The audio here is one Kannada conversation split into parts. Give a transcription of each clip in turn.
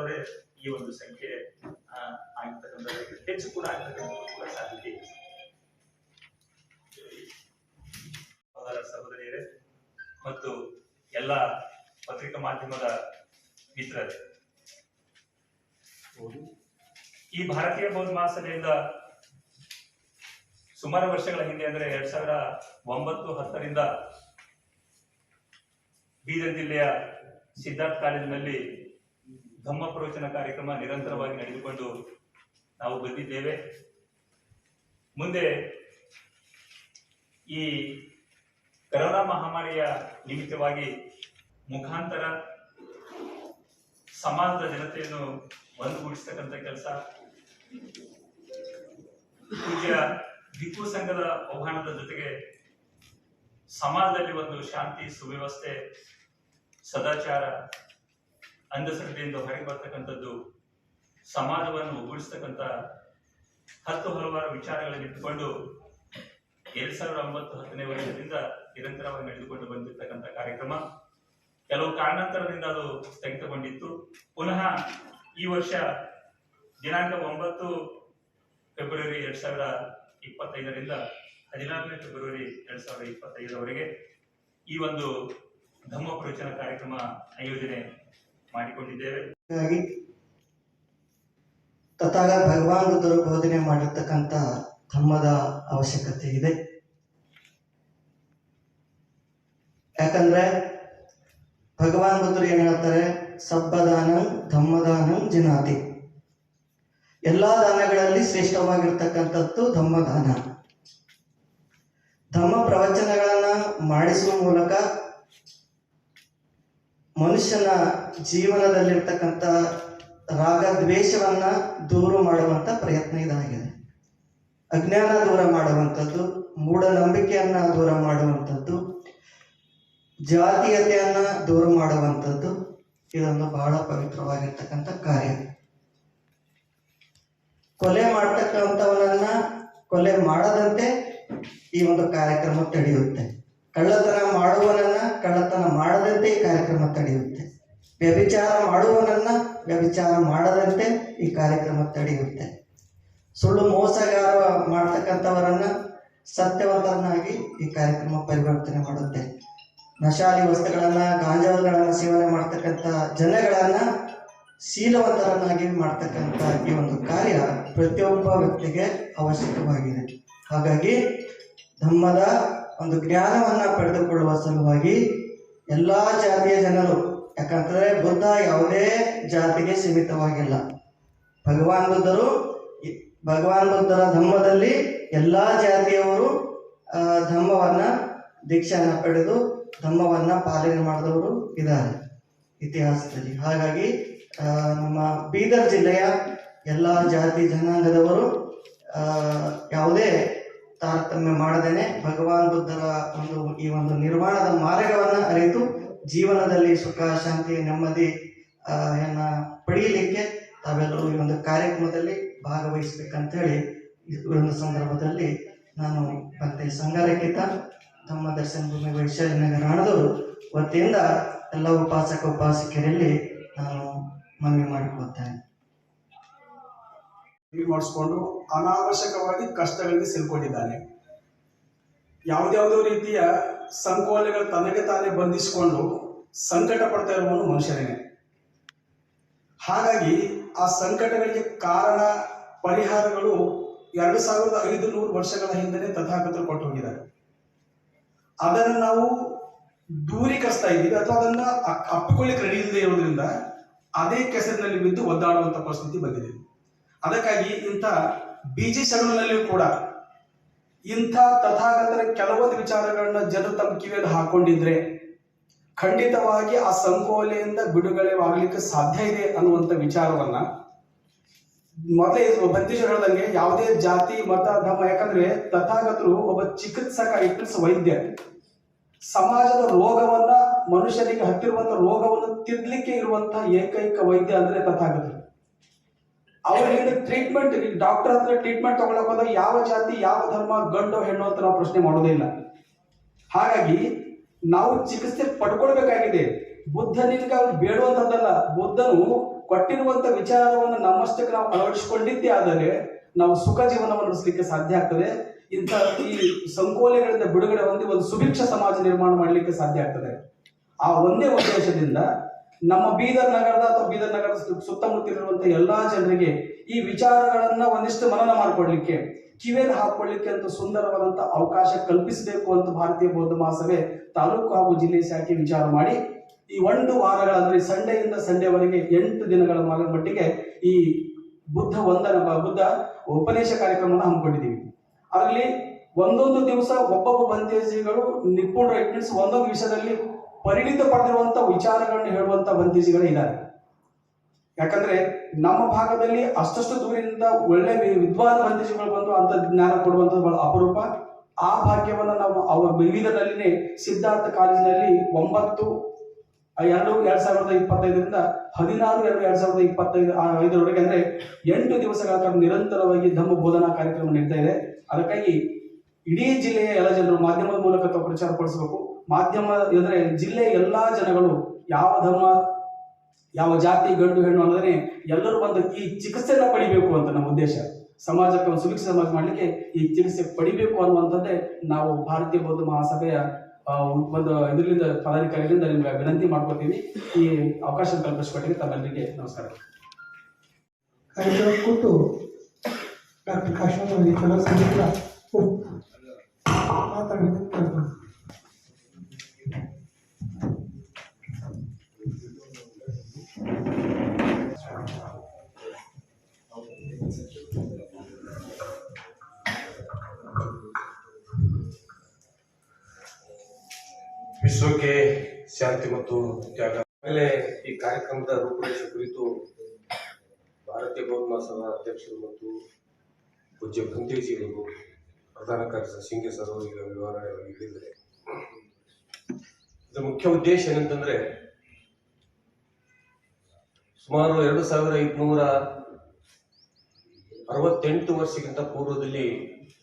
ಬರೋದೇ ಈ ಒಂದು ಸಂಖ್ಯೆ ಆಗಿರ್ತಕ್ಕಂಥದ್ದು, ಹೆಚ್ಚು ಕೂಡ ಆಗಿರ್ತಕ್ಕಂಥ ಕೂಡ ಸಾಧ್ಯತೆ ಇದೆ. ಸಹೋದರಿಯರೇ ಮತ್ತು ಎಲ್ಲ ಪತ್ರಿಕಾ ಮಾಧ್ಯಮದ ಮಿತ್ರರೇ, ಈ ಭಾರತೀಯ ಬೌದ್ಧ ಮಹಾಸಭೆಯಿಂದ ಸುಮಾರು ವರ್ಷಗಳ ಹಿಂದೆ ಅಂದರೆ 2009-10ರಿಂದ ಬೀದರ್ ಜಿಲ್ಲೆಯ ಸಿದ್ಧಾರ್ಥ ಕಾಲೇಜಿನಲ್ಲಿ ಧಮ್ಮ ಪ್ರವಚನ ಕಾರ್ಯಕ್ರಮ ನಿರಂತರವಾಗಿ ನಡೆದುಕೊಂಡು ನಾವು ಬಂದಿದ್ದೇವೆ. ಮುಂದೆ ಈ ಕರೋನಾ ಮಹಾಮಾರಿಯ ನಿಮಿತ್ತವಾಗಿ ಮುಖಾಂತರ ಸಮಾಜದ ಜನತೆಯನ್ನು ಒಂದುಗೂಡಿಸ್ತಕ್ಕಂಥ ಕೆಲಸ, ಪೂಜ್ಯ ಭಿಕ್ಷು ಸಂಘದ ಆಹ್ವಾನದ ಜೊತೆಗೆ ಸಮಾಜದಲ್ಲಿ ಒಂದು ಶಾಂತಿ, ಸುವ್ಯವಸ್ಥೆ, ಸದಾಚಾರ, ಅಂಧಶ್ರದ್ಧೆಯಿಂದ ಹೊರಗೆ ಬರ್ತಕ್ಕಂಥದ್ದು, ಸಮಾಜವನ್ನು ಒಗ್ಗೂಡಿಸ್ತಕ್ಕಂಥ ಹಲವಾರು ವಿಚಾರಗಳನ್ನು ಇಟ್ಟುಕೊಂಡು 2009-10ನೇ ವರ್ಷದಿಂದ ನಿರಂತರವಾಗಿ ನಡೆದುಕೊಂಡು ಬಂದಿರತಕ್ಕಂಥ ಕಾರ್ಯಕ್ರಮ ಕೆಲವು ಕಾರಣಾಂತರದಿಂದ ಅದು ಸ್ಥಗಿತಗೊಂಡಿತ್ತು. ಪುನಃ ಈ ವರ್ಷ ದಿನಾಂಕ 9 ಫೆಬ್ರವರಿ 2025ರಿಂದ 14ನೇ ಫೆಬ್ರವರಿ 2025ರವರೆಗೆ ಈ ಒಂದು ಧಮ್ಮ ಪ್ರವಚನ ಕಾರ್ಯಕ್ರಮ ಆಯೋಜನೆ ಮಾಡಿಕೊಂಡಿದ್ದೇವೆ. ತಥಾಗತ ಭಗವಾನ್ ಬುದ್ಧರು ಬೋಧನೆ ಮಾಡಿರ್ತಕ್ಕಂಥ ಧಮ್ಮದ ಅವಶ್ಯಕತೆ ಇದೆ. ಯಾಕಂದ್ರೆ ಭಗವಾನ್ ಬುದ್ಧರು ಏನ್ ಹೇಳ್ತಾರೆ, ಸಬ್ಬದಾನಂ ಧಮ್ಮದಾನಂ ಜಿನಾತಿ, ಎಲ್ಲಾ ದಾನಗಳಲ್ಲಿ ಶ್ರೇಷ್ಠವಾಗಿರ್ತಕ್ಕಂಥದ್ದು ಧಮ್ಮದಾನ. ಧಮ್ಮ ಪ್ರವಚನಗಳನ್ನ ಮಾಡಿಸುವ ಮೂಲಕ ಮನುಷ್ಯನ ಜೀವನದಲ್ಲಿರ್ತಕ್ಕಂಥ ರಾಗ ದ್ವೇಷವನ್ನ ದೂರ ಮಾಡುವಂತ ಪ್ರಯತ್ನ ಇದಾಗಿದೆ. ಅಜ್ಞಾನ ದೂರ ಮಾಡುವಂಥದ್ದು, ಮೂಢನಂಬಿಕೆಯನ್ನ ದೂರ ಮಾಡುವಂಥದ್ದು, ಜಾತೀಯತೆಯನ್ನ ದೂರ ಮಾಡುವಂಥದ್ದು, ಇದೊಂದು ಬಹಳ ಪವಿತ್ರವಾಗಿರ್ತಕ್ಕಂಥ ಕಾರ್ಯ. ಕೊಲೆ ಮಾಡ್ತಕ್ಕಂಥವನನ್ನ ಕೊಲೆ ಮಾಡದಂತೆ ಈ ಒಂದು ಕಾರ್ಯಕ್ರಮ ತಡೆಯುತ್ತೆ. ಕಳ್ಳತನ ಮಾಡುವವನನ್ನ ಕಳ್ಳತನ ಮಾಡದಂತೆ ಈ ಕಾರ್ಯಕ್ರಮ ತಡೆಯುತ್ತೆ. ವ್ಯಭಿಚಾರ ಮಾಡುವವನನ್ನ ವ್ಯಭಿಚಾರ ಮಾಡದಂತೆ ಈ ಕಾರ್ಯಕ್ರಮ ತಡೆಯುತ್ತೆ. ಸುಳ್ಳು ಮೋಸಗಾರ ಮಾಡ್ತಕ್ಕಂಥವರನ್ನ ಸತ್ಯವಂತರನ್ನಾಗಿ ಈ ಕಾರ್ಯಕ್ರಮ ಪರಿವರ್ತನೆ ಮಾಡುತ್ತೆ. ನಶಾಲಿ ವಸ್ತುಗಳನ್ನ, ಗಾಂಜಾಗಳನ್ನ ಸೇವನೆ ಮಾಡ್ತಕ್ಕಂಥ ಜನಗಳನ್ನ ಶೀಲವಂತರನ್ನಾಗಿ ಮಾಡ್ತಕ್ಕಂಥ ಈ ಒಂದು ಕಾರ್ಯ ಪ್ರತಿಯೊಬ್ಬ ವ್ಯಕ್ತಿಗೆ ಅವಶ್ಯಕವಾಗಿದೆ. ಹಾಗಾಗಿ ಧಮ್ಮದ ಒಂದು ಜ್ಞಾನವನ್ನ ಪಡೆದುಕೊಳ್ಳುವ ಸಲುವಾಗಿ ಎಲ್ಲಾ ಜಾತಿಯ ಜನರು, ಯಾಕಂತಂದ್ರೆ ಬುದ್ಧ ಯಾವುದೇ ಜಾತಿಗೆ ಸೀಮಿತವಾಗಿಲ್ಲ. ಭಗವಾನ್ ಬುದ್ಧರ ಧಮ್ಮದಲ್ಲಿ ಎಲ್ಲಾ ಜಾತಿಯವರು ಧಮ್ಮವನ್ನ ದೀಕ್ಷೆಯನ್ನ ಪಡೆದು ಧಮ್ಮವನ್ನ ಪಾಲನೆ ಮಾಡಿದವರು ಇದ್ದಾರೆ ಇತಿಹಾಸದಲ್ಲಿ. ಹಾಗಾಗಿ ನಮ್ಮ ಬೀದರ್ ಜಿಲ್ಲೆಯ ಎಲ್ಲಾ ಜಾತಿ ಜನಾಂಗದವರು ಯಾವುದೇ ತಾರತಮ್ಯ ಮಾಡದೇನೆ ಭಗವಾನ್ ಬುದ್ಧರ ಈ ಒಂದು ನಿರ್ವಾಣದ ಮಾರ್ಗವನ್ನ ಅರಿತು ಜೀವನದಲ್ಲಿ ಸುಖ, ಶಾಂತಿ, ನೆಮ್ಮದಿ ಪಡೆಯಲಿಕ್ಕೆ ತಾವೆಲ್ಲರೂ ಈ ಒಂದು ಕಾರ್ಯಕ್ರಮದಲ್ಲಿ ಭಾಗವಹಿಸ್ಬೇಕಂತ ಹೇಳಿ ಈ ಒಂದು ಸಂದರ್ಭದಲ್ಲಿ ನಾನು ಮತ್ತೆ ಸಂಘರಕ್ಷಿತ ಧಮ್ಮ ದರ್ಶನ ಭೂಮಿ ವೈಶಾಲಿನಗರ ಹಣದವರು ವತಿಯಿಂದ ಎಲ್ಲ ಉಪಾಸಕ ಉಪಾಸಕರಲ್ಲಿ ನಾನು ಮನವಿ ಮಾಡಿಕೊಳ್ತೇನೆ. ಮಾಡಿಸ್ಕೊಂಡು ಅನಾವಶ್ಯಕವಾಗಿ ಕಷ್ಟಗಳಿಗೆ ಸಿಲ್ಕೊಂಡಿದ್ದಾನೆ. ಯಾವುದ್ಯಾವುದೋ ರೀತಿಯ ಸಂಕೋಲೆಗಳು ತನಗೆ ತಾನೇ ಬಂಧಿಸಿಕೊಂಡು ಸಂಕಟ ಪಡ್ತಾ ಇರುವವನು ಮನುಷ್ಯನೇ. ಹಾಗಾಗಿ ಆ ಸಂಕಟಗಳಿಗೆ ಕಾರಣ ಪರಿಹಾರಗಳು 2500 ವರ್ಷಗಳ ಹಿಂದೆ ತಥಾಗತರು ಕೊಟ್ಟು ಹೋಗಿದ್ದಾರೆ. ಅದನ್ನು ನಾವು ದೂರೀಕರಿಸ್ತಾ ಇದ್ದೀವಿ ಅಥವಾ ಅದನ್ನ ಅಪ್ಪಿಕೊಳ್ಳಿಕ್ಕೆ ರೆಡಿ ಇಲ್ಲದೆ ಇರೋದ್ರಿಂದ ಅದೇ ಕೆಸರಿನಲ್ಲಿ ಬಿದ್ದು ಒದ್ದಾಡುವಂತ ಪರಿಸ್ಥಿತಿ ಬಂದಿದೆ. ಅದಕ್ಕಾಗಿ ಇಂಥ ಬಿಜಿ ಸಗಣಿನಲ್ಲಿಯೂ ಕೂಡ ಇಂಥ ತಥಾಗತರ ಕೆಲವೊಂದು ವಿಚಾರಗಳನ್ನ ಜನರು ತಮ್ಮ ಕಿವಿಯಲ್ಲಿ ಹಾಕೊಂಡಿದ್ರೆ ಖಂಡಿತವಾಗಿ ಆ ಸಂಕೋಲೆಯಿಂದ ಬಿಡುಗಡೆ ಆಗಲಿಕ್ಕೆ ಸಾಧ್ಯ ಇದೆ ಅನ್ನುವಂಥ ವಿಚಾರವನ್ನ ಮೊದಲೇ ಬಂತೀಶ್ವರ ಹೇಳ್ದಂಗೆ ಯಾವುದೇ ಜಾತಿ, ಮತ, ಧರ್ಮ, ಯಾಕಂದ್ರೆ ತಥಾಗತರು ಒಬ್ಬ ಚಿಕಿತ್ಸಕ, ವೈದ್ಯ. ಸಮಾಜದ ರೋಗವನ್ನ, ಮನುಷ್ಯನಿಗೆ ಹತ್ತಿರುವಂತ ರೋಗವನ್ನು ತಿದ್ದಲಿಕ್ಕೆ ಇರುವಂತಹ ಏಕೈಕ ವೈದ್ಯ ಅಂದ್ರೆ ತಥಾಗತರು. ಅವರಿಗೆ ಟ್ರೀಟ್ಮೆಂಟ್, ಡಾಕ್ಟರ್ ಹತ್ರ ಟ್ರೀಟ್ಮೆಂಟ್ ತಗೊಳಕ್ ಹೋದಾಗ ಯಾವ ಜಾತಿ, ಯಾವ ಧರ್ಮ, ಗಂಡು ಹೆಣ್ಣು ಅಂತ ನಾವು ಪ್ರಶ್ನೆ ಮಾಡೋದೇ ಇಲ್ಲ. ಹಾಗಾಗಿ ನಾವು ಚಿಕಿತ್ಸೆ ಪಡ್ಕೊಳ್ಬೇಕಾಗಿದೆ. ಬುದ್ಧನಿಗೆ ಅವ್ರು ಬೇಡುವಂತದ್ದಲ್ಲ. ಬುದ್ಧನು ಕೊಟ್ಟಿರುವಂತ ವಿಚಾರವನ್ನು ನಮ್ಮಷ್ಟಕ್ಕೆ ನಾವು ಅಳವಡಿಸಿಕೊಂಡಿದ್ದೇ ಆದರೆ ನಾವು ಸುಖ ಜೀವನವನ್ನು ನಡೆಸಲಿಕ್ಕೆ ಸಾಧ್ಯ ಆಗ್ತದೆ. ಇಂಥ ಈ ಸಂಕೋಲೆಗಳಿಂದ ಬಿಡುಗಡೆ ಹೊಂದಿ ಒಂದು ಸುಭಿಕ್ಷ ಸಮಾಜ ನಿರ್ಮಾಣ ಮಾಡಲಿಕ್ಕೆ ಸಾಧ್ಯ ಆಗ್ತದೆ. ಆ ಒಂದೇ ಉದ್ದೇಶದಿಂದ ನಮ್ಮ ಬೀದರ್ ನಗರದ ಅಥವಾ ಬೀದರ್ ನಗರದ ಸುತ್ತಮುತ್ತಲಿರುವಂತಹ ಎಲ್ಲಾ ಜನರಿಗೆ ಈ ವಿಚಾರಗಳನ್ನ ಒಂದಿಷ್ಟು ಮನನ ಮಾಡಿಕೊಡ್ಲಿಕ್ಕೆ, ಕಿವಿಯಲ್ಲಿ ಹಾಕೊಳ್ಳಿಕ್ಕೆ ಅಂತ ಸುಂದರವಾದಂತ ಅವಕಾಶ ಕಲ್ಪಿಸಬೇಕು ಅಂತ ಭಾರತೀಯ ಬೌದ್ಧ ಮಹಾಸಭೆ ತಾಲೂಕು ಹಾಗೂ ಜಿಲ್ಲೆ ಶಾಖೆ ವಿಚಾರ ಮಾಡಿ ಈ 1 ವಾರಗಳ ಅಂದ್ರೆ ಸಂಡೆಯಿಂದ ಸಂಡೆವರೆಗೆ 8 ದಿನಗಳ ಮಟ್ಟಿಗೆ ಈ ಬುದ್ಧ ಉಪದೇಶ ಕಾರ್ಯಕ್ರಮವನ್ನು ಹಮ್ಮಿಕೊಂಡಿದ್ದೀವಿ. ಅಲ್ಲಿ ಒಂದೊಂದು ದಿವಸ ಒಬ್ಬೊಬ್ಬ ಬಂತೇಜಿಗಳು ನಿಪುಣರು ಇಟ್ ಮೀನ್ಸ್ ಒಂದೊಂದು ವಿಷಯದಲ್ಲಿ ಪರಿಣಿತ ಪಡೆದಿರುವಂತ ವಿಚಾರಗಳನ್ನು ಹೇಳುವಂತ ಬಂತೇಜಿಗಳೇ ಇದ್ದಾರೆ. ಯಾಕಂದ್ರೆ ನಮ್ಮ ಭಾಗದಲ್ಲಿ ಅಷ್ಟಷ್ಟು ದೂರದಿಂದ ಒಳ್ಳೆ ವಿದ್ವಾನ್ ಬಂತೇಜಿಗಳು ಬಂದು ಅಂತ ಜ್ಞಾನ ಕೊಡುವಂಥದ್ದು ಬಹಳ ಅಪರೂಪ. ಆ ಭಾಗ್ಯವನ್ನ ನಾವು ವಿವಿಧದಲ್ಲಿನೇ ಸಿದ್ಧಾರ್ಥ ಕಾಲೇಜಿನಲ್ಲಿ 9/2/2025ರಿಂದ 16/2/2025 ಅಂದ್ರೆ 8 ದಿವಸಗಳ ಕಾಲ ನಿರಂತರವಾಗಿ ಧಮ್ಮ ಬೋಧನಾ ಕಾರ್ಯಕ್ರಮ ನಡೀತಾ ಇದೆ. ಅದಕ್ಕಾಗಿ ಇಡೀ ಜಿಲ್ಲೆಯ ಎಲ್ಲ ಜನರು ಮಾಧ್ಯಮದ ಮೂಲಕ ಪ್ರಚಾರ ಪಡಿಸಬೇಕು. ಮಾಧ್ಯಮ ಅಂದ್ರೆ ಜಿಲ್ಲೆಯ ಎಲ್ಲಾ ಜನಗಳು ಯಾವ ಧರ್ಮ, ಯಾವ ಜಾತಿ, ಗಂಡು ಹೆಣ್ಣು ಅನ್ನೋದನ್ನೇ ಎಲ್ಲರೂ ಬಂದು ಈ ಚಿಕಿತ್ಸೆಯನ್ನ ಪಡಿಬೇಕು ಅಂತ ನಮ್ಮ ಉದ್ದೇಶ. ಸಮಾಜಕ್ಕೆ ಒಂದು ಸುಭಿಕ್ಷ ಸಮಾಜ ಮಾಡಲಿಕ್ಕೆ ಈ ಚಿಕಿತ್ಸೆ ಪಡಿಬೇಕು ಅನ್ನುವಂಥದ್ದೇ ನಾವು ಭಾರತೀಯ ಬೌದ್ಧ ಮಹಾಸಭೆಯ ಒಂದು ಇದರಿಂದ ಪದಾಧಿಕಾರಿಗಳಿಂದ ನಿಮ್ಗೆ ವಿನಂತಿ ಮಾಡ್ಕೊತೀವಿ. ಈ ಅವಕಾಶ ಕಲ್ಪಿಸಿಕೊಟ್ಟಿಗೆ ತಮ್ಮೆಲ್ಲರಿಗೆ ನಮಸ್ಕಾರ. ಕಾರ್ಯಕ್ರಮ ಕೊಟ್ಟು ಡಾಕ್ಟರ್ ಕಾಶ್ಮೀರ ಸಂಗೀತ ಮಾತಾಡಿದ್ದು ಕೇಳ್ಕೊಂಡು ವಿಶ್ವಕ್ಕೆ ಶಾಂತಿ ಮತ್ತು ತ್ಯಾಗ. ಆಮೇಲೆ ಈ ಕಾರ್ಯಕ್ರಮದ ರೂಪುರೇಷೆ ಕುರಿತು ಭಾರತೀಯ ಬೌದ್ಧ ಮಹಾಸಭಾ ಅಧ್ಯಕ್ಷರು ಮತ್ತು ಪೂಜ್ಯ ಭಂತೇಜಿಯವರು, ಪ್ರಧಾನ ಕಾರ್ಯದರ್ಶಿ ಸಿಂಗೆ ಸರ್ ಅವರಿಗೆ ವಿವರವಾಗಿ ಹೇಳಿದ್ದಾರೆ. ಇದರ ಮುಖ್ಯ ಉದ್ದೇಶ ಏನಂತಂದ್ರೆ, ಸುಮಾರು 2568 ವರ್ಷಕ್ಕಿಂತ ಪೂರ್ವದಲ್ಲಿ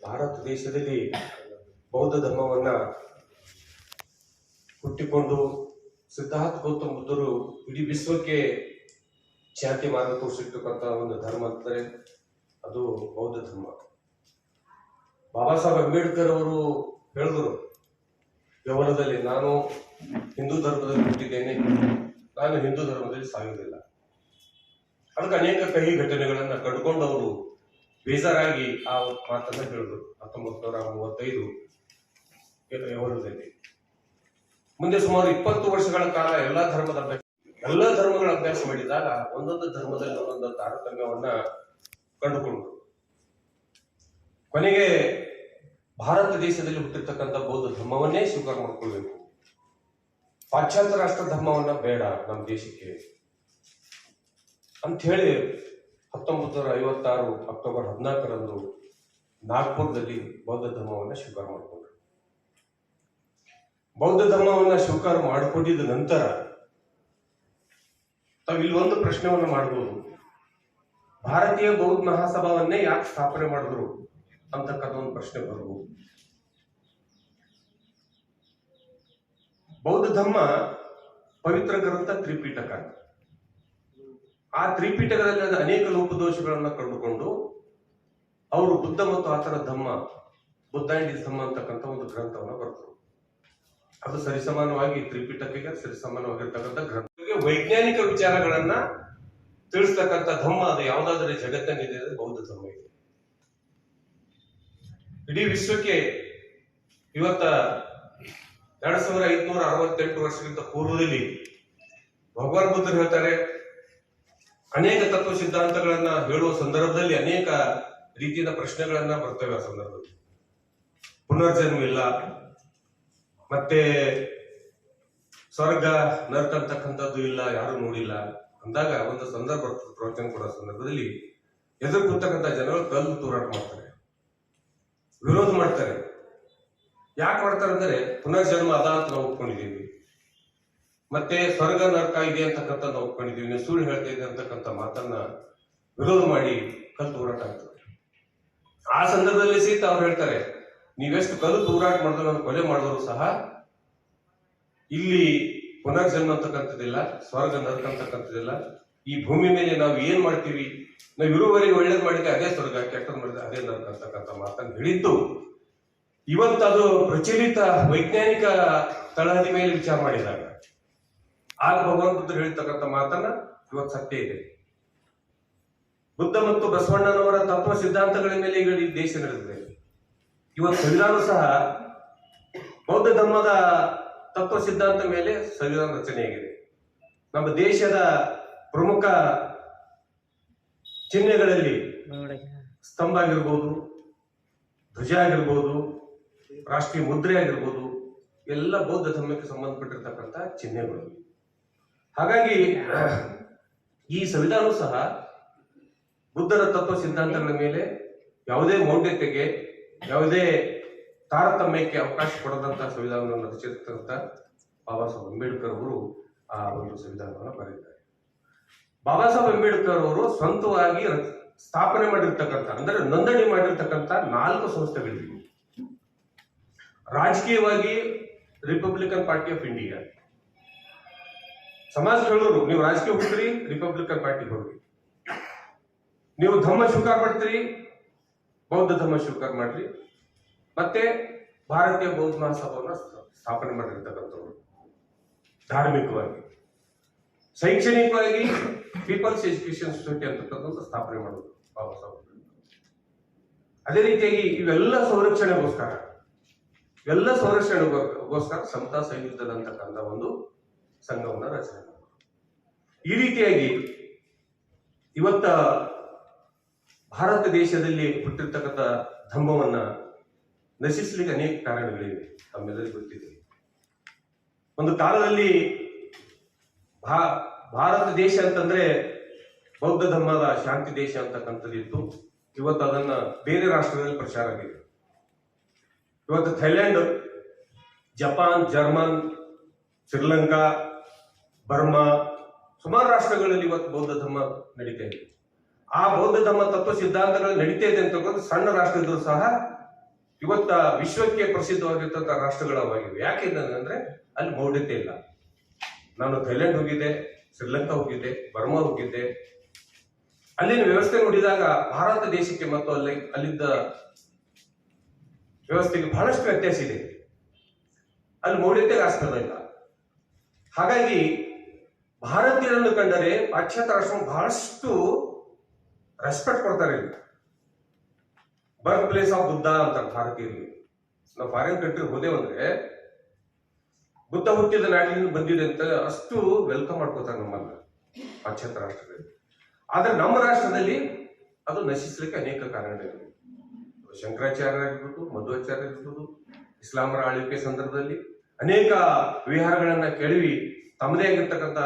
ಭಾರತ ದೇಶದಲ್ಲಿ ಬೌದ್ಧ ಧರ್ಮವನ್ನ ಹುಟ್ಟಿಕೊಂಡು ಸಿದ್ಧಾರ್ಥ ಗೌತಮ ಬುದ್ಧರು ಇಡೀ ವಿಶ್ವಕ್ಕೆ ಖ್ಯಾತಿ ಮಾರ್ಗ ತೋರಿಸಿರ್ತಕ್ಕಂಥ ಒಂದು ಧರ್ಮ ಅಂತಾರೆ ಅದು ಬೌದ್ಧ ಧರ್ಮ. ಬಾಬಾ ಸಾಹೇಬ್ ಅಂಬೇಡ್ಕರ್ ಅವರು ಹೇಳಿದ್ರು ಯೌವನದಲ್ಲಿ, ನಾನು ಹಿಂದೂ ಧರ್ಮದಲ್ಲಿ ಹುಟ್ಟಿದ್ದೇನೆ, ನಾನು ಹಿಂದೂ ಧರ್ಮದಲ್ಲಿ ಸಾಯುವುದಿಲ್ಲ. ಅದಕ್ಕೆ ಅನೇಕ ಕಹಿ ಘಟನೆಗಳನ್ನ ಕಂಡುಕೊಂಡು ಅವರು ಬೇಜಾರಾಗಿ ಆ ಮಾತನ್ನ ಹೇಳಿದ್ರು 1935 ಯೌವನದಲ್ಲಿ. ಮುಂದೆ ಸುಮಾರು 20 ವರ್ಷಗಳ ಕಾಲ ಎಲ್ಲ ಧರ್ಮಗಳ ಅಭ್ಯಾಸ ಮಾಡಿದಾಗ ಒಂದೊಂದು ಧರ್ಮದಲ್ಲಿ ಒಂದೊಂದು ತಾರತಮ್ಯವನ್ನ ಕಂಡುಕೊಂಡ್ರು. ಕೊನೆಗೆ ಭಾರತ ದೇಶದಲ್ಲಿ ಹುಟ್ಟಿರ್ತಕ್ಕಂಥ ಬೌದ್ಧ ಧರ್ಮವನ್ನೇ ಸ್ವೀಕಾರ ಮಾಡ್ಕೊಳ್ಬೇಕು, ಪಾಶ್ಚಾತ್ಯ ರಾಷ್ಟ್ರ ಧರ್ಮವನ್ನ ಬೇಡ ನಮ್ಮ ದೇಶಕ್ಕೆ ಅಂತ ಹೇಳಿ 1956 ಅಕ್ಟೋಬರ್ 14ರಂದು ನಾಗ್ಪುರದಲ್ಲಿ ಬೌದ್ಧ ಧರ್ಮವನ್ನ ಸ್ವೀಕಾರ ಮಾಡಿಕೊಂಡ್ರು. ಬೌದ್ಧ ಧರ್ಮವನ್ನ ಸ್ವೀಕಾರ ಮಾಡಿಕೊಂಡಿದ್ದ ನಂತರ ತಾವು ಇಲ್ಲಿ ಒಂದು ಪ್ರಶ್ನೆವನ್ನ ಮಾಡಬಹುದು, ಭಾರತೀಯ ಬೌದ್ಧ ಮಹಾಸಭಾವನ್ನೇ ಯಾಕೆ ಸ್ಥಾಪನೆ ಮಾಡಿದ್ರು ಅಂತಕ್ಕಂಥ ಒಂದು ಪ್ರಶ್ನೆ ಬರಬಹುದು. ಬೌದ್ಧ ಧರ್ಮ ಪವಿತ್ರ ಗ್ರಂಥ ತ್ರಿಪೀಠಕ. ಆ ತ್ರಿಪೀಠಕದಲ್ಲಿ ಅನೇಕ ಲೋಪದೋಷಗಳನ್ನ ಕಂಡುಕೊಂಡು ಅವರು ಬುದ್ಧ ಮತ್ತು ಆತನ ಧಮ್ಮ, ಬುದ್ಧ ಅಂಡ್ ಹಿಸ್ ಧಮ್ಮ ಅಂತಕ್ಕಂಥ ಒಂದು ಗ್ರಂಥವನ್ನ ಬರೆದರು. ಅದು ಸರಿಸಮಾನವಾಗಿ ತ್ರಿಪೀಠಕ್ಕೆ ಸರಿಸಮಾನವಾಗಿರ್ತಕ್ಕಂಥ ಗ್ರಂಥ. ವೈಜ್ಞಾನಿಕ ವಿಚಾರಗಳನ್ನ ತಿಳಿಸ್ತಕ್ಕಂಥ ಧಮ್ಮ ಅದು ಯಾವುದಾದ್ರೂ ಜಗತ್ತಿನಿದೆ ಅಂದ್ರೆ ಬೌದ್ಧ ಧರ್ಮ ಇದೆ. ಇಡೀ ವಿಶ್ವಕ್ಕೆ ಇವತ್ತ 2568 ವರ್ಷಕ್ಕಿಂತ ಪೂರ್ವದಲ್ಲಿ ಭಗವಾನ್ ಬುದ್ಧರು ಹೇಳ್ತಾರೆ, ಅನೇಕ ತತ್ವ ಸಿದ್ಧಾಂತಗಳನ್ನ ಹೇಳುವ ಸಂದರ್ಭದಲ್ಲಿ ಅನೇಕ ರೀತಿಯ ಪ್ರಶ್ನೆಗಳನ್ನ ಬರ್ತವೆ. ಆ ಸಂದರ್ಭದಲ್ಲಿ ಪುನರ್ಜನ್ಮ ಇಲ್ಲ, ಮತ್ತೆ ಸ್ವರ್ಗ ನರಕ ಅಂತಕ್ಕಂಥದ್ದು ಇಲ್ಲ, ಯಾರು ನೋಡಿಲ್ಲ ಅಂದಾಗ ಒಂದು ಸಂದರ್ಭ ಬರ್ತದೆ. ಪ್ರವಚನ ಕೊಡೋ ಸಂದರ್ಭದಲ್ಲಿ ಎದುರು ಕೂತಕ್ಕಂಥ ಜನಗಳು ಕಲ್ಲು ತೂರಾಟ ಮಾಡ್ತಾರೆ, ವಿರೋಧ ಮಾಡ್ತಾರೆ. ಯಾಕೆ ಮಾಡ್ತಾರೆ ಅಂದ್ರೆ ಪುನರ್ಜನ್ಮ ಅದ ಅಂತ ನಾವು ಒಪ್ಕೊಂಡಿದ್ದೀವಿ, ಮತ್ತೆ ಸ್ವರ್ಗ ನರಕ ಇದೆ ಅಂತಕ್ಕಂಥ ನಾವು ಒಪ್ಕೊಂಡಿದ್ದೀವಿ, ನೀವು ಸುಳ್ಳು ಹೇಳ್ತಾ ಇದೆ ಅಂತಕ್ಕಂಥ ಮಾತನ್ನ ವಿರೋಧ ಮಾಡಿ ಕಲ್ಲು ತೂರಾಟ ಆಗ್ತದೆ. ಆ ಸಂದರ್ಭದಲ್ಲಿ ಸಹಿತ ಅವ್ರು ಹೇಳ್ತಾರೆ, ನೀವೆಷ್ಟು ಕಲ್ಲು ತೂರಾಟ ಮಾಡಿದ್ರು, ನಾನು ಕೊಲೆ ಮಾಡಿದ್ರು ಸಹ ಇಲ್ಲಿ ಪುನರ್ಜನ್ಮ ಅಂತಕ್ಕಂಥದ್ದಿಲ್ಲ, ಸ್ವರ್ಗ ನರಕ ಅಂತಕ್ಕಂಥದ್ದಿಲ್ಲ, ಈ ಭೂಮಿ ಮೇಲೆ ನಾವು ಏನ್ ಮಾಡ್ತೀವಿ, ನಾವು ಇರುವವರೆಗೆ ಒಳ್ಳೇದು ಮಾಡಿದ್ರೆ ಅದೇ ಸ್ವರ್ಗ, ಕೆಟ್ಟದ್ ಮಾಡಿದ್ರೆ ಅದೇ ನರಕ ಅಂತಕ್ಕಂಥ ಮಾತನ್ನು ಹೇಳಿದ್ದು ಇವತ್ತು ಅದು ಪ್ರಚಲಿತ ವೈಜ್ಞಾನಿಕ ತಳಹದಿ ಮೇಲೆ ವಿಚಾರ ಮಾಡಿದಾಗ ಆಗ ಭಗವಾನ್ ಬುದ್ಧರು ಹೇಳ್ತಕ್ಕಂಥ ಮಾತನ್ನ ಇವತ್ತು ಸತ್ಯ ಇದೆ. ಬುದ್ಧ ಮತ್ತು ಬಸವಣ್ಣನವರ ತತ್ವ ಸಿದ್ಧಾಂತಗಳ ಮೇಲೆ ಈಗ ಈ ದೇಶ ನಡೆದಿದೆ. ಇವತ್ತು ಸಂವಿಧಾನ ಸಹ ಬೌದ್ಧ ಧರ್ಮದ ತತ್ವ ಸಿದ್ಧಾಂತ ಮೇಲೆ ಸಂವಿಧಾನ ರಚನೆಯಾಗಿದೆ. ನಮ್ಮ ದೇಶದ ಪ್ರಮುಖ ಚಿಹ್ನೆಗಳಲ್ಲಿ ಸ್ತಂಭ ಆಗಿರ್ಬೋದು, ಧ್ವಜ ಆಗಿರ್ಬೋದು, ರಾಷ್ಟ್ರೀಯ ಮುದ್ರೆ ಆಗಿರ್ಬೋದು, ಎಲ್ಲ ಬೌದ್ಧ ಧರ್ಮಕ್ಕೆ ಸಂಬಂಧಪಟ್ಟಿರ್ತಕ್ಕಂಥ ಚಿಹ್ನೆಗಳು. ಹಾಗಾಗಿ ಈ ಸಂವಿಧಾನ ಸಹ ಬುದ್ಧರ ತತ್ವ ಸಿದ್ಧಾಂತಗಳ ಮೇಲೆ ಯಾವುದೇ ಮೌಢ್ಯತೆಗೆ, ಯಾವುದೇ ತಾರತಮ್ಯಕ್ಕೆ ಅವಕಾಶ ಕೊಡದಂತಹ ಸಂವಿಧಾನವನ್ನು ರಚಿಸಿರ್ತಕ್ಕಂಥ ಬಾಬಾ ಸಾಹೇಬ್ ಅಂಬೇಡ್ಕರ್ ಅವರು ಆ ಒಂದು ಸಂವಿಧಾನವನ್ನು ಬರೆದಿದ್ದಾರೆ. ಬಾಬಾ ಸಾಹೇಬ್ ಅಂಬೇಡ್ಕರ್ ಅವರು ಸ್ವಂತವಾಗಿ ಸ್ಥಾಪನೆ ಮಾಡಿರ್ತಕ್ಕಂಥ, ಅಂದ್ರೆ ನೋಂದಣಿ ಮಾಡಿರ್ತಕ್ಕಂಥ 4 ಸಂಸ್ಥೆಗಳಿವೆ. ರಾಜಕೀಯವಾಗಿ ರಿಪಬ್ಲಿಕನ್ ಪಾರ್ಟಿ ಆಫ್ ಇಂಡಿಯಾ, ಸಮಾಜ ಹೇಳೋರು ನೀವು ರಾಜಕೀಯ ಹೋಗ್ರಿ ರಿಪಬ್ಲಿಕನ್ ಪಾರ್ಟಿ ಹೋಗ್ರಿ, ನೀವು ಧರ್ಮ ಸ್ವೀಕಾರ ಮಾಡ್ತೀರಿ ಬೌದ್ಧ ಧರ್ಮ ಸ್ವೀಕಾರ ಮಾಡ್ರಿ, ಮತ್ತೆ ಭಾರತೀಯ ಬೌದ್ಧ ಮಹಾಸಭಾವನ್ನ ಸ್ಥಾಪನೆ ಮಾಡಿರ್ತಕ್ಕಂಥವ್ರು. ಧಾರ್ಮಿಕವಾಗಿ, ಶೈಕ್ಷಣಿಕವಾಗಿ ಪೀಪಲ್ಸ್ ಎಜುಕೇಶನ್ ಸೊಸೈಟಿ ಅಂತಕ್ಕಂಥ ಸ್ಥಾಪನೆ ಮಾಡೋದು ಬಾಬಾ ಸಾಹೇಬ್. ಅದೇ ರೀತಿಯಾಗಿ ಇವೆಲ್ಲ ಸಂರಕ್ಷಣೆಗೋಸ್ಕರ ಸಮತಾ ಸಂಯುಕ್ತದ ಅಂತಕ್ಕಂಥ ಒಂದು ಸಂಘವನ್ನ ರಚನೆ ಮಾಡೋದು. ಈ ರೀತಿಯಾಗಿ ಇವತ್ತ ಭಾರತ ದೇಶದಲ್ಲಿ ಹುಟ್ಟಿರ್ತಕ್ಕಂಥ ಧರ್ಮವನ್ನ ನಶಿಸಲಿಕ್ಕೆ ಅನೇಕ ಕಾರಣಗಳಿವೆ, ತಮ್ಮೆಲ್ಲರಿಗೂ ಗೊತ್ತಿದೆ. ಒಂದು ಕಾಲದಲ್ಲಿ ಭಾರತ ದೇಶ ಅಂತಂದ್ರೆ ಬೌದ್ಧ ಧರ್ಮದ ಶಾಂತಿ ದೇಶ ಅಂತಕ್ಕಂಥದ್ದು ಇತ್ತು. ಇವತ್ತು ಅದನ್ನ ಬೇರೆ ರಾಷ್ಟ್ರಗಳಲ್ಲಿ ಪ್ರಚಾರ ಆಗಿದೆ. ಇವತ್ತು Thailand, Japan, German, Sri Lanka, Burma, ಸುಮಾರು ರಾಷ್ಟ್ರಗಳಲ್ಲಿ ಇವತ್ತು ಬೌದ್ಧ ಧರ್ಮ ನಡೀತಾ ಇದೆ. ಆ ಬೌದ್ಧ ಧರ್ಮ ತತ್ವ ಸಿದ್ಧಾಂತಗಳು ನಡೀತಾ ಇದೆ ಅಂತಕ್ಕಂಥ ಸಣ್ಣ ರಾಷ್ಟ್ರಗಳು ಸಹ ಇವತ್ತ ವಿಶ್ವಕ್ಕೆ ಪ್ರಸಿದ್ಧವಾಗಿರ್ತಕ್ಕಂಥ ರಾಷ್ಟ್ರಗಳಾಗಿವೆ. ಯಾಕೆ ಅಂದ್ರೆ ಅಲ್ಲಿ ಮೌಢ್ಯತೆ ಇಲ್ಲ. ನಾನು ಥೈಲ್ಯಾಂಡ್ ಹೋಗಿದ್ದೆ, ಶ್ರೀಲಂಕಾ ಹೋಗಿದ್ದೆ, ಬರ್ಮಾ ಹೋಗಿದ್ದೆ. ಅಲ್ಲಿನ ವ್ಯವಸ್ಥೆ ನೋಡಿದಾಗ ಭಾರತ ದೇಶಕ್ಕೆ ಮತ್ತು ಅಲ್ಲಿದ್ದ ವ್ಯವಸ್ಥೆಗೆ ಬಹಳಷ್ಟು ವ್ಯತ್ಯಾಸ ಇದೆ. ಅಲ್ಲಿ ಮೌಢ್ಯತೆಗೆ ಆಸ್ಪದ ಇಲ್ಲ. ಹಾಗಾಗಿ ಭಾರತೀಯರನ್ನು ಕಂಡರೆ ಪಾಶ್ಚಾತ್ಯ ರಾಷ್ಟ್ರ ಬಹಳಷ್ಟು ರೆಸ್ಪೆಕ್ಟ್ ಕೊಡ್ತಾರೆ. ಬರ್ತ್ ಪ್ಲೇಸ್ ಆಫ್ ಬುದ್ಧ ಅಂತ ಭಾರತೀಯರಿಗೆ. ನಾವು ಫಾರಿನ್ ಕಂಟ್ರಿ ಹೋದೇವಂದ್ರೆ ಬುದ್ಧ ಹುಟ್ಟಿದ ನಾಡಿನಿಂದ ಬಂದಿದೆ ಅಂತ ಅಷ್ಟು ವೆಲ್ಕಮ್ ಮಾಡ್ಕೋತಾರೆ ನಮ್ಮನ್ನ ಪಾಶ್ಚಾತ್ಯ ರಾಷ್ಟ್ರದಲ್ಲಿ. ಆದ್ರೆ ನಮ್ಮ ರಾಷ್ಟ್ರದಲ್ಲಿ ಅದು ನಶಿಸಲಿಕ್ಕೆ ಅನೇಕ ಕಾರಣಗಳಿವೆ. ಶಂಕರಾಚಾರ್ಯ ಆಗಿರ್ಬೋದು, ಮಧ್ವಾಚಾರ್ಯ ಆಗಿರ್ಬೋದು, ಇಸ್ಲಾಮರ ಆಳ್ವಿಕೆ ಸಂದರ್ಭದಲ್ಲಿ ಅನೇಕ ವಿಹಾರಗಳನ್ನ ಕೆಡವಿ ತಮ್ಮದೇ ಆಗಿರ್ತಕ್ಕಂಥ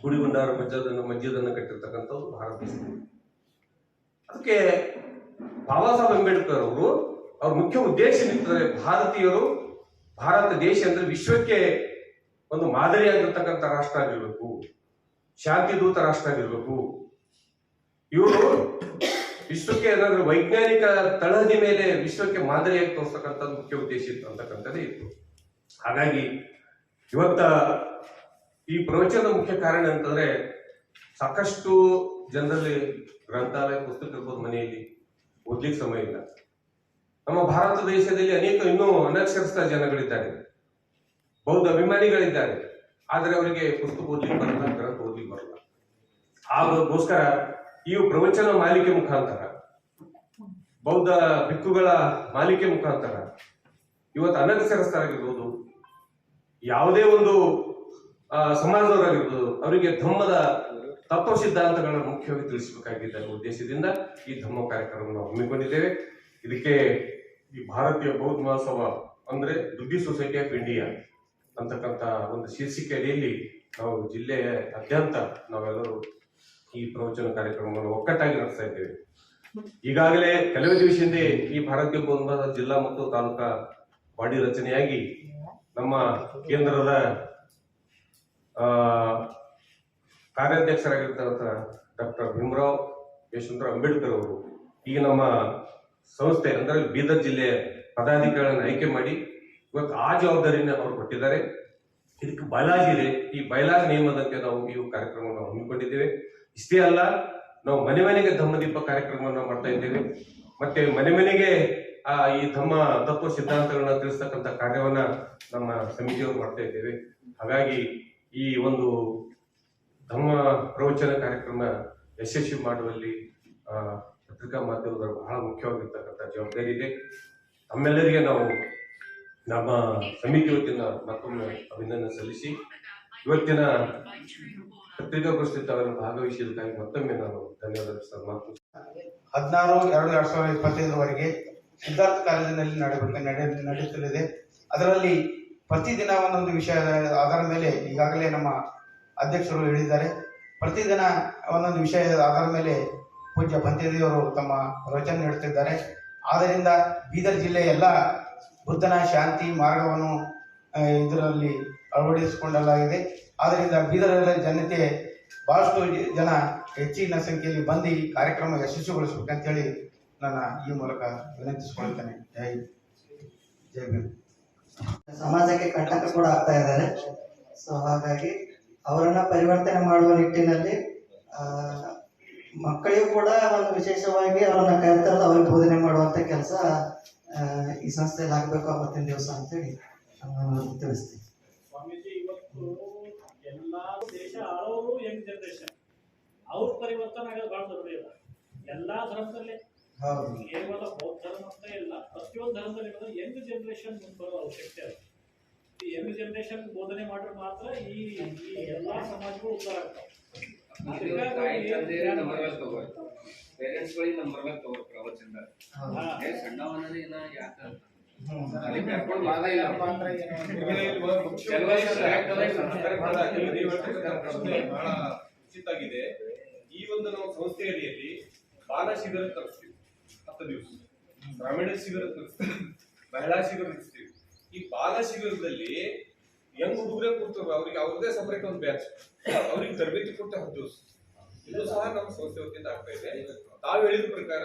ಗುಡಿಗುಂಡಾರ ಮಸ್ಜಿದನ್ನು ಕಟ್ಟಿರ್ತಕ್ಕಂಥದ್ದು ಭಾರತ ದೇಶದಲ್ಲಿ. ಅದಕ್ಕೆ ಬಾಬಾ ಸಾಹೇಬ್ ಅಂಬೇಡ್ಕರ್ ಅವರು ಅವ್ರ ಮುಖ್ಯ ಉದ್ದೇಶ ನಿಂತಂದ್ರೆ ಭಾರತೀಯರು, ಭಾರತ ದೇಶ ಅಂದ್ರೆ ವಿಶ್ವಕ್ಕೆ ಒಂದು ಮಾದರಿಯಾಗಿರ್ತಕ್ಕಂಥ ರಾಷ್ಟ್ರ ಆಗಿರ್ಬೇಕು, ಶಾಂತಿ ದೂತ ರಾಷ್ಟ್ರ ಆಗಿರ್ಬೇಕು. ಇವರು ವಿಶ್ವಕ್ಕೆ ಏನಾದ್ರೂ ವೈಜ್ಞಾನಿಕ ತಳಹದಿ ಮೇಲೆ ವಿಶ್ವಕ್ಕೆ ಮಾದರಿಯಾಗಿ ತೋರಿಸ್ತಕ್ಕಂಥ ಮುಖ್ಯ ಉದ್ದೇಶ ಇತ್ತು ಅಂತಕ್ಕಂಥದ್ದೇ ಇತ್ತು. ಹಾಗಾಗಿ ಇವತ್ತ ಈ ಪ್ರವಚನದ ಮುಖ್ಯ ಕಾರಣ ಅಂತಂದ್ರೆ ಸಾಕಷ್ಟು ಜನರಲ್ಲಿ ಗ್ರಂಥಾಲಯ ಪುಸ್ತಕ ಇರ್ಬೋದು, ಮನೆಯಲ್ಲಿ ಓದ್ಲಿಕ್ಕೆ ಸಮಯ ಇಲ್ಲ. ನಮ್ಮ ಭಾರತ ದೇಶದಲ್ಲಿ ಅನೇಕ ಇನ್ನೂ ಅನಕ್ಷರಸ್ಥ ಜನಗಳಿದ್ದಾರೆ, ಬೌದ್ಧ ಅಭಿಮಾನಿಗಳಿದ್ದಾರೆ. ಆದ್ರೆ ಅವರಿಗೆ ಪುಸ್ತಕ ಓದ್ಲಿಕ್ಕೆ ಬರಲ್ಲ, ಗ್ರಂಥ ಓದ್ಲಿಕ್ಕೆ ಬರಲ್ಲ. ಆಗೋಸ್ಕರ ಈ ಪ್ರವಚನ ಮಾಲಿಕೆ ಮುಖಾಂತರ, ಬೌದ್ಧ ಭಿಕ್ಕುಗಳ ಮಾಲಿಕೆ ಮುಖಾಂತರ ಇವತ್ತು ಅನಕ್ಷರಸ್ಥರಾಗಿರ್ಬೋದು, ಯಾವುದೇ ಒಂದು ಸಮಾಜದವರಾಗಿರ್ಬೋದು, ಅವರಿಗೆ ಧರ್ಮದ ತತ್ವ ಸಿದ್ಧಾಂತಗಳನ್ನು ಮುಖ್ಯವಾಗಿ ತಿಳಿಸಬೇಕಾಗಿದ್ದ ಉದ್ದೇಶದಿಂದ ಈ ಧರ್ಮ ಕಾರ್ಯಕ್ರಮವನ್ನು ನಾವು ಹಮ್ಮಿಕೊಂಡಿದ್ದೇವೆ. ಇದಕ್ಕೆ ಈ ಭಾರತೀಯ ಬೌದ್ಧ ಮಹಾಸಭಾ ಅಂದ್ರೆ ದುಡ್ಡಿ ಸೊಸೈಟಿ ಆಫ್ ಇಂಡಿಯಾ ಅಂತಕ್ಕಂಥ ಒಂದು ಶೀರ್ಷಿಕೆ ಅಡಿಯಲ್ಲಿ ನಾವು ಜಿಲ್ಲೆಯಾದ್ಯಂತ ನಾವೆಲ್ಲರೂ ಈ ಪ್ರವಚನ ಕಾರ್ಯಕ್ರಮವನ್ನು ಒಕ್ಕಟ್ಟಾಗಿ ನಡೆಸ್ತಾ ಇದ್ದೇವೆ. ಈಗಾಗಲೇ ಕೆಲವೇ ದಿವಸದಿಂದ ಈ ಭಾರತೀಯ ಬೌದ್ಧ ಮಹಾಸಭಾ ಜಿಲ್ಲಾ ಮತ್ತು ತಾಲೂಕಾ ಬಾಡಿ ರಚನೆಯಾಗಿ ನಮ್ಮ ಕೇಂದ್ರದ ಕಾರ್ಯಾಧ್ಯಕ್ಷರಾಗಿರ್ತಕ್ಕಂಥ ಡಾಕ್ಟರ್ ಭೀಮರಾವ್ ಯಶವಂತರಾವ್ ಅಂಬೇಡ್ಕರ್ ಅವರು ಈಗ ನಮ್ಮ ಸಂಸ್ಥೆ ಅಂದ್ರೆ ಬೀದರ್ ಜಿಲ್ಲೆಯ ಪದಾಧಿಕಾರಿಗಳನ್ನು ಆಯ್ಕೆ ಮಾಡಿ ಇವತ್ತು ಆ ಜವಾಬ್ದಾರಿಯನ್ನು ಅವರು ಕೊಟ್ಟಿದ್ದಾರೆ. ಇದಕ್ಕೆ ಬಯಲಾಜ್ ಇದೆ. ಈ ಬಯಲಾಜ್ ನಿಯಮದಂತೆ ನಾವು ಈ ಕಾರ್ಯಕ್ರಮವನ್ನು ಹಮ್ಮಿಕೊಂಡಿದ್ದೇವೆ. ಇಷ್ಟೇ ಅಲ್ಲ, ನಾವು ಮನೆ ಮನೆಗೆ ಧಮ್ಮದೀಪ ಕಾರ್ಯಕ್ರಮವನ್ನು ಮಾಡ್ತಾ ಇದ್ದೇವೆ. ಮತ್ತೆ ಮನೆ ಮನೆಗೆ ಈ ಧಮ್ಮ ತತ್ವ ಸಿದ್ಧಾಂತಗಳನ್ನ ತಿಳಿಸ್ತಕ್ಕಂಥ ಕಾರ್ಯವನ್ನ ನಮ್ಮ ಸಮಿತಿಯವರು ಮಾಡ್ತಾ ಇದ್ದೇವೆ. ಹಾಗಾಗಿ ಈ ಒಂದು ಧಮ್ಮ ಪ್ರವಚನ ಕಾರ್ಯಕ್ರಮ ಯಶಸ್ವಿ ಮಾಡುವಲ್ಲಿ ಪತ್ರಿಕಾ ಮಾಧ್ಯಮದವರು ಬಹಳ ಮುಖ್ಯವಾಗಿರ್ತಕ್ಕಂಥ ಜವಾಬ್ದಾರಿ ಇದೆ. ತಮ್ಮೆಲ್ಲರಿಗೆ ನಾವು ನಮ್ಮ ಸಮಿತಿ ವತಿಯಿಂದ ಮತ್ತೊಮ್ಮೆ ಅಭಿನಂದನೆ ಸಲ್ಲಿಸಿ, ಇವತ್ತಿನ ಪತ್ರಿಕಾಗೋಷ್ಠಿ ತಾವೆಲ್ಲ ಭಾಗವಹಿಸಿದ್ದಕ್ಕಾಗಿ ಮತ್ತೊಮ್ಮೆ ನಾನು ಧನ್ಯವಾದ ಮಾತು 16/2/2025 ಸಿದ್ಧಾರ್ಥ ಕಾಲೇಜಿನಲ್ಲಿ ನಡೆಯುತ್ತಲಿದೆ. ಅದರಲ್ಲಿ ಪ್ರತಿದಿನ ಒಂದೊಂದು ವಿಷಯದ ಆಧಾರದ ಮೇಲೆ ಈಗಾಗಲೇ ನಮ್ಮ ಅಧ್ಯಕ್ಷರು ಹೇಳಿದ್ದಾರೆ. ಪ್ರತಿದಿನ ಒಂದೊಂದು ವಿಷಯದ ಆಧಾರದ ಮೇಲೆ ಪೂಜ್ಯ ಪಂಚದೇವರು ತಮ್ಮ ಪ್ರವಚನ ನೀಡುತ್ತಿದ್ದಾರೆ. ಆದ್ದರಿಂದ ಬೀದರ್ ಜಿಲ್ಲೆಯ ಎಲ್ಲ ಬುದ್ಧನ ಶಾಂತಿ ಮಾರ್ಗವನ್ನು ಇದರಲ್ಲಿ ಅಳವಡಿಸಿಕೊಳ್ಳಲಾಗಿದೆ. ಆದ್ದರಿಂದ ಬೀದರ್ ಜನತೆ ಬಹಳಷ್ಟು ಜನ ಹೆಚ್ಚಿನ ಸಂಖ್ಯೆಯಲ್ಲಿ ಬಂದು ಈ ಕಾರ್ಯಕ್ರಮ ಯಶಸ್ವಿಗೊಳಿಸಬೇಕಂತೇಳಿ ನನ್ನ ಈ ಮೂಲಕ ವಿನಂತಿಸಿಕೊಳ್ತೇನೆ. ಜೈ ಭೀಮ್. ಸಮಾಜಕ್ಕೆ ಕಂಟಕ ಕೂಡ ಆಗ್ತಾ ಇದ್ದಾರೆ. ಸೊ ಹಾಗಾಗಿ ಅವರನ್ನ ಪರಿವರ್ತನೆ ಮಾಡುವ ನಿಟ್ಟಿನಲ್ಲಿ ಮಕ್ಕಳಿಗೂ ಕೂಡ ಒಂದು ವಿಶೇಷವಾಗಿ ಅವರನ್ನ ಕರೆತರದು ಅವ್ರಿಗೆ ಬೋಧನೆ ಮಾಡುವಂತ ಕೆಲಸ ಈ ಸಂಸ್ಥೆಯಲ್ಲಿ ಆಗ್ಬೇಕು ಅವತ್ತಿನ ದಿವಸ ಅಂತೇಳಿ ನಾನು ತಿಳಿಸ್ತೀನಿ. ಸ್ವಾಮೀಜಿ, ಇವತ್ತು ಎಲ್ಲಾ ದೇಶ ಆಳೋರು ಯಂಗ್ ಜನರೇಷನ್, ಅವ್ರ ಪರಿವರ್ತನೆ ಆಗೋದು ಬಹಳ ಜರುರಿ ಇಲ್ಲ. ಎಲ್ಲಾ ಧರ್ಮದಲ್ಲಿ ಕೇವಲ ಬೌದ್ಧ ಧರ್ಮ ಅಂತ ಇಲ್ಲ, ಪ್ರತಿಯೊಂದು ಧರ್ಮದಲ್ಲಿ ಯಂಗ್ ಜನರೇಷನ್ ಮುಂಬರುವ ಅವಶ್ಯಕತೆ ಇದೆ. ಈ ಯಂಗ್ ಜನರೇಷನ್ ಬೋಧನೆ ಮಾಡಿದ್ರೆ ಮಾತ್ರ ಈ ಎಲ್ಲಾ ಸಮಾಜಗಳು ಉದ್ಧಾರ ಆಗ್ತವೆ. ಪೇರೆಂಟ್ಸ್ ಗಳಿಗೆ ನಂಬರ್ ಮೇಲೆ ತಗೋರಿ ಪ್ರವಚನ ಸಣ್ಣವನೇ ಯಾಕೆ ಉಚಿತಾಗಿದೆ. ಈ ಒಂದು ನಮ್ಮ ಸಂಸ್ಥೆ ಅಡಿಯಲ್ಲಿ ಬಾಲ ಶಿಬಿರ ತರಿಸ್ತೀವಿ 10 ದಿವಸ, ಗ್ರಾಮೀಣ ಶಿಬಿರ ತರಿಸ್ತೀವಿ, ಮಹಿಳಾ ಶಿಬಿರ ತರಿಸ್ತೀವಿ. ಈ ಬಾಲ ಶಿಬಿರದಲ್ಲಿ ಹೆಂಗ್ ಹುಡುಗರೇ ಕೊಡ್ತೇವೆ, ಅವ್ರಿಗೆ ಅವ್ರದೇ ಸಪರೇಟ್ ಒಂದು ಬ್ಯಾಚ್, ಅವ್ರಿಗೆ ತರಬೇತಿ ಕೊಡ್ತೇವೆ 10 ದಿವಸ. ಇದು ಸಹ ನಮ್ಮ ಸಂಸ್ಥೆ ವತಿಯಿಂದ ಆಗ್ತಾ ಇದೆ. ತಾವು ಹೇಳಿದ ಪ್ರಕಾರ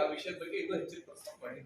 ಆ ವಿಷಯದ ಬಗ್ಗೆ ಇನ್ನೂ ಹೆಚ್ಚಿನ ಪ್ರಸ್ತಾಪ ಮಾಡಿ.